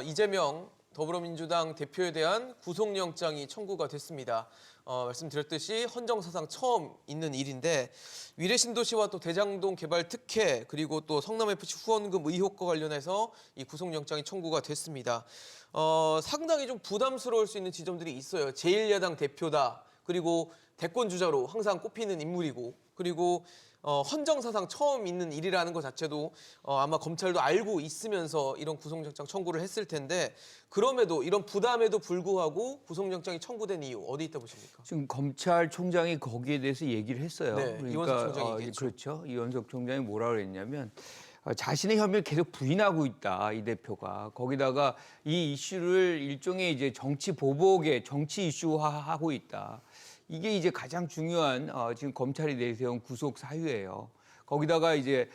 이재명 더불어민주당 대표에 대한 구속영장이 청구가 됐습니다. 말씀드렸듯이 헌정사상 처음 있는 일인데 위례신도시와 또 대장동 개발 특혜 그리고 또 성남FC 후원금 의혹과 관련해서 이 구속영장이 청구가 됐습니다. 상당히 좀 부담스러울 수 있는 지점들이 있어요. 제1야당 대표다. 그리고 대권주자로 항상 꼽히는 인물이고 그리고 헌정사상 처음 있는 일이라는 것 자체도 아마 검찰도 알고 있으면서 이런 구속영장 청구를 했을 텐데 그럼에도 이런 부담에도 불구하고 구속영장이 청구된 이유 어디 있다 보십니까? 지금 검찰총장이 거기에 대해서 얘기를 했어요. 네, 이원석 총장이 얘기했죠. 그렇죠. 이원석 총장이 뭐라 그랬냐면 자신의 혐의를 계속 부인하고 있다, 이 대표가. 거기다가 이 이슈를 일종의 이제 정치 보복의 정치 이슈화하고 있다. 이게 이제 가장 중요한 지금 검찰이 내세운 구속 사유예요. 거기다가 이제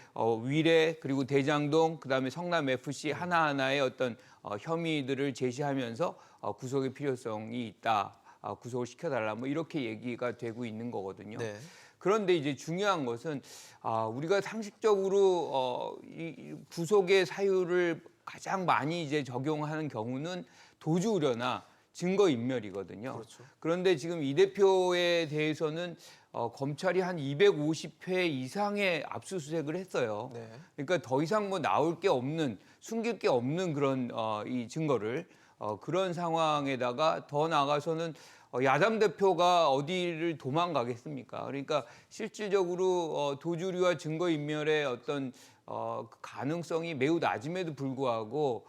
위례 그리고 대장동 그다음에 성남 FC 하나하나의 어떤 혐의들을 제시하면서 구속의 필요성이 있다. 구속을 시켜달라. 뭐 이렇게 얘기가 되고 있는 거거든요. 네. 그런데 이제 중요한 것은 우리가 상식적으로 이 구속의 사유를 가장 많이 이제 적용하는 경우는 도주 우려나 증거 인멸이거든요. 그렇죠. 그런데 지금 이 대표에 대해서는 검찰이 한 250회 이상의 압수수색을 했어요. 네. 그러니까 더 이상 뭐 나올 게 없는, 숨길 게 없는 그런 이 증거를 그런 상황에다가 더 나아가서는 야당 대표가 어디를 도망가겠습니까? 그러니까 실질적으로 도주리와 증거인멸의 어떤 그 가능성이 매우 낮음에도 불구하고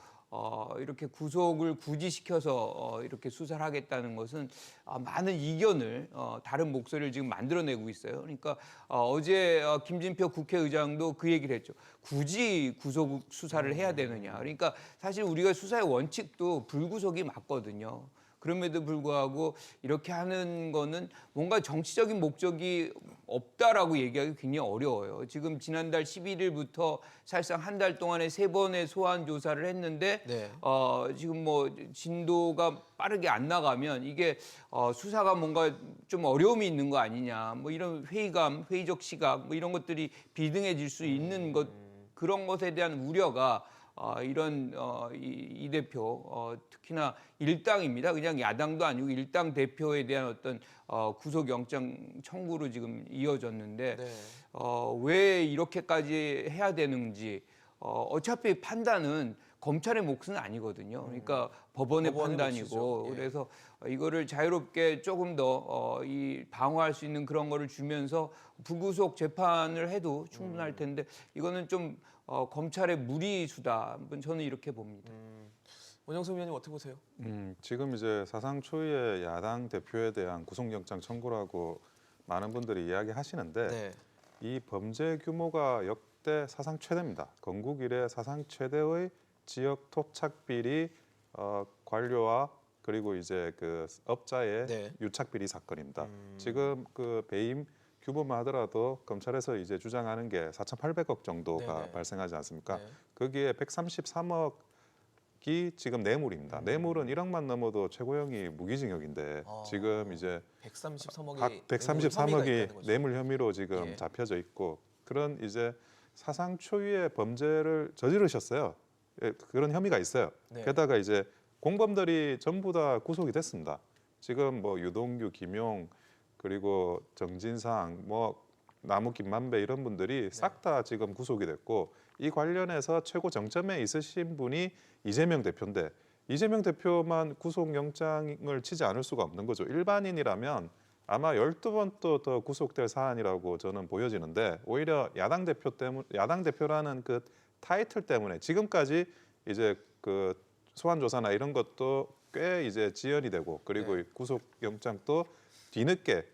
이렇게 구속을 굳이 시켜서 이렇게 수사를 하겠다는 것은 많은 이견을 다른 목소리를 지금 만들어내고 있어요. 그러니까 어제 김진표 국회의장도 그 얘기를 했죠. 굳이 구속 수사를 해야 되느냐. 그러니까 사실 우리가 수사의 원칙도 불구속이 맞거든요. 그럼에도 불구하고 이렇게 하는 거는 뭔가 정치적인 목적이 없다라고 얘기하기 굉장히 어려워요. 지금 지난달 11일부터 사실상 한 달 동안에 3번의 소환 조사를 했는데 네. 지금 뭐 진도가 빠르게 안 나가면 이게 수사가 뭔가 좀 어려움이 있는 거 아니냐. 뭐 이런 회의감, 회의적 시각 뭐 이런 것들이 비등해질 수 있는 것 그런 것에 대한 우려가 이런 이 대표 특히나 일당입니다. 그냥 야당도 아니고 일당 대표에 대한 어떤 구속영장 청구로 지금 이어졌는데 네. 왜 이렇게까지 해야 되는지 어차피 판단은 검찰의 몫은 아니거든요. 그러니까 법원의 판단이고 몫이죠. 예. 그래서 이거를 자유롭게 조금 더 이 방어할 수 있는 그런 거를 주면서 불구속 재판을 해도 충분할 텐데 이거는 좀 검찰의 무리수다. 저는 이렇게 봅니다. 원영석 위원님 어떻게 보세요? 지금 이제 사상 초유의 야당 대표에 대한 구속영장 청구라고 많은 분들이 이야기하시는데 네. 이 범죄 규모가 역대 사상 최대입니다. 건국 이래 사상 최대의 지역 토착 비리 관료와 그리고 이제 그 업자의 네. 유착 비리 사건입니다. 지금 그 배임 규모만 하더라도 검찰에서 이제 주장하는 게 4,800억 정도가 네네. 발생하지 않습니까? 네. 거기에 133억이 지금 뇌물입니다. 뇌물은 1억만 넘어도 최고형이 무기징역인데 지금 이제 133억이 133억이 뇌물 혐의로 지금 예. 잡혀져 있고 그런 이제 사상 초유의 범죄를 저지르셨어요. 예, 그런 혐의가 있어요. 네. 게다가 이제 공범들이 전부 다 구속이 됐습니다. 지금 뭐 유동규, 김용 그리고 정진상, 뭐 나무 김만배 이런 분들이 싹 다 지금 구속이 됐고 이 관련해서 최고 정점에 있으신 분이 이재명 대표인데 이재명 대표만 구속영장을 치지 않을 수가 없는 거죠. 일반인이라면 아마 12번 또 더 구속될 사안이라고 저는 보여지는데 오히려 야당 대표라는 그 타이틀 때문에 지금까지 이제 그 소환 조사나 이런 것도 꽤 이제 지연이 되고 그리고 네. 구속영장도 뒤늦게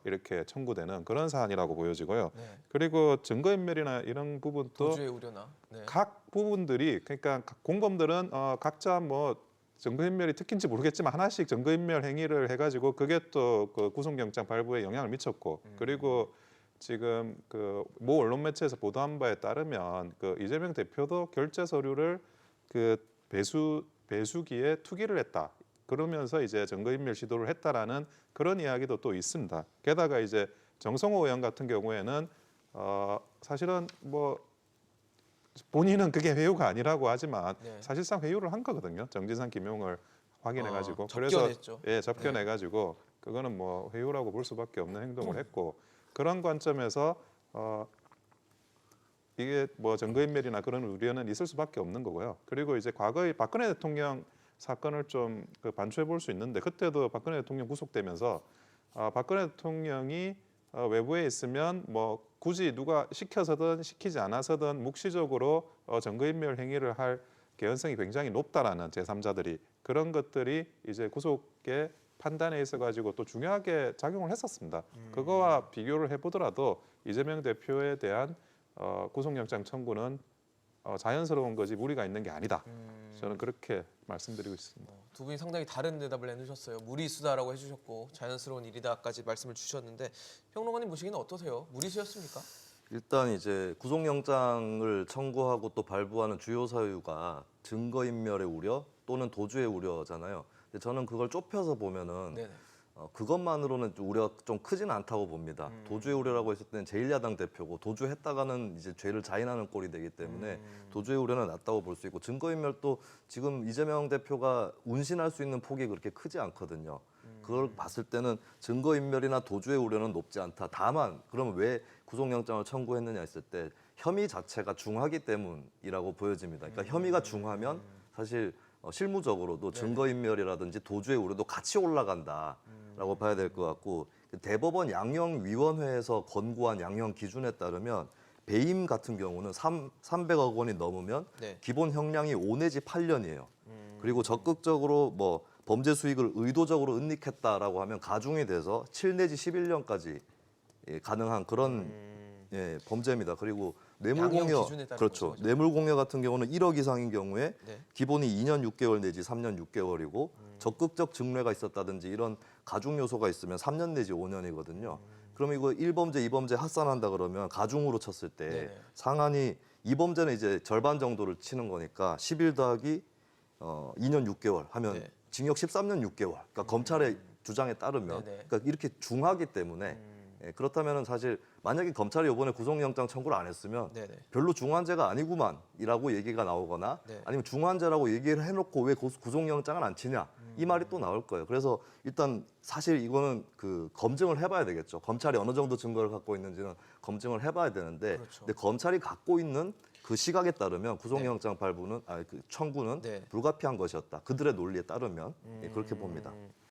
이렇게 청구되는 그런 사안이라고 보여지고요. 네. 그리고 증거인멸이나 이런 부분도 도주의 우려나. 네. 각 부분들이 그러니까 각 공범들은 각자 뭐 증거인멸이 특기인지 모르겠지만 하나씩 증거인멸 행위를 해가지고 그게 또 그 구속영장 발부에 영향을 미쳤고 그리고 지금 그 모 언론 매체에서 보도한 바에 따르면 그 이재명 대표도 결제 서류를 그 배수기에 투기를 했다. 그러면서 이제 증거인멸 시도를 했다라는 그런 이야기도 또 있습니다. 게다가 이제 정성호 의원 같은 경우에는 사실은 뭐 본인은 그게 회유가 아니라고 하지만 네. 사실상 회유를 한 거거든요. 정진상, 김용을 확인해가지고 접견했죠. 그래서 접견해가지고 그거는 뭐 회유라고 볼 수밖에 없는 행동을 했고 그런 관점에서 이게 뭐 증거인멸이나 그런 우려는 있을 수밖에 없는 거고요. 그리고 이제 과거의 박근혜 대통령 사건을 좀 반추해 볼 수 있는데 그때도 박근혜 대통령 구속되면서 박근혜 대통령이 외부에 있으면 뭐 굳이 누가 시켜서든 시키지 않아서든 묵시적으로 증거인멸 행위를 할 개연성이 굉장히 높다라는 제3자들이 그런 것들이 이제 구속의 판단에 있어 가지고 또 중요하게 작용을 했었습니다. 그거와 비교를 해보더라도 이재명 대표에 대한 구속영장 청구는 자연스러운 거지 무리가 있는 게 아니다. 저는 그렇게 말씀드리고 있습니다. 두 분이 상당히 다른 대답을 내주셨어요. 무리수다라고 해주셨고 자연스러운 일이다까지 말씀을 주셨는데 평론가님 보시기는 어떠세요? 무리수였습니까? 일단 이제 구속영장을 청구하고 또 발부하는 주요 사유가 증거인멸의 우려 또는 도주의 우려잖아요. 근데 저는 그걸 좁혀서 보면은 네네. 그것만으로는 우려가 좀 크지는 않다고 봅니다. 도주의 우려라고 했을 때는 제1야당 대표고 도주했다가는 이제 죄를 자인하는 꼴이 되기 때문에 도주의 우려는 낮다고 볼 수 있고 증거인멸도 지금 이재명 대표가 운신할 수 있는 폭이 그렇게 크지 않거든요. 그걸 봤을 때는 증거인멸이나 도주의 우려는 높지 않다. 다만 그러면 왜 구속영장을 청구했느냐 했을 때 혐의 자체가 중하기 때문이라고 보여집니다. 그러니까 혐의가 중하면 사실 실무적으로도 증거인멸이라든지 도주의 우려도 같이 올라간다라고 봐야 될 것 같고 대법원 양형위원회에서 권고한 양형 기준에 따르면 배임 같은 경우는 300억 원이 넘으면 네. 기본 형량이 5 내지 8년이에요. 그리고 적극적으로 뭐 범죄 수익을 의도적으로 은닉했다라고 하면 가중이 돼서 7 내지 11년까지 가능한 그런 범죄입니다. 그리고 뇌물공여 양형 기준에 따른 그렇죠. 거죠. 뇌물공여 같은 경우는 1억 이상인 경우에 네. 기본이 2년 6개월 내지 3년 6개월이고 적극적 증례가 있었다든지 이런 가중 요소가 있으면 3년 내지 5년이거든요. 그러면 이거 1범죄, 2범죄 합산한다 그러면 가중으로 쳤을 때 네네. 상한이 2범죄는 이제 절반 정도를 치는 거니까 11 더하기 2년 6개월 하면 네. 징역 13년 6개월. 그러니까 검찰의 주장에 따르면 네네. 그러니까 이렇게 중하기 때문에 그렇다면은 사실 만약에 검찰이 이번에 구속영장 청구를 안 했으면 네네. 별로 중한 죄가 아니구만이라고 얘기가 나오거나 네. 아니면 중한 죄라고 얘기를 해놓고 왜 구속영장을 안 치냐 이 말이 또 나올 거예요. 그래서 일단 사실 이거는 그 검증을 해봐야 되겠죠. 검찰이 어느 정도 증거를 갖고 있는지는 검증을 해봐야 되는데, 그렇죠. 근데 검찰이 갖고 있는 그 시각에 따르면 구속영장 발부는 그 청구는 네. 불가피한 것이었다. 그들의 논리에 따르면 그렇게 봅니다.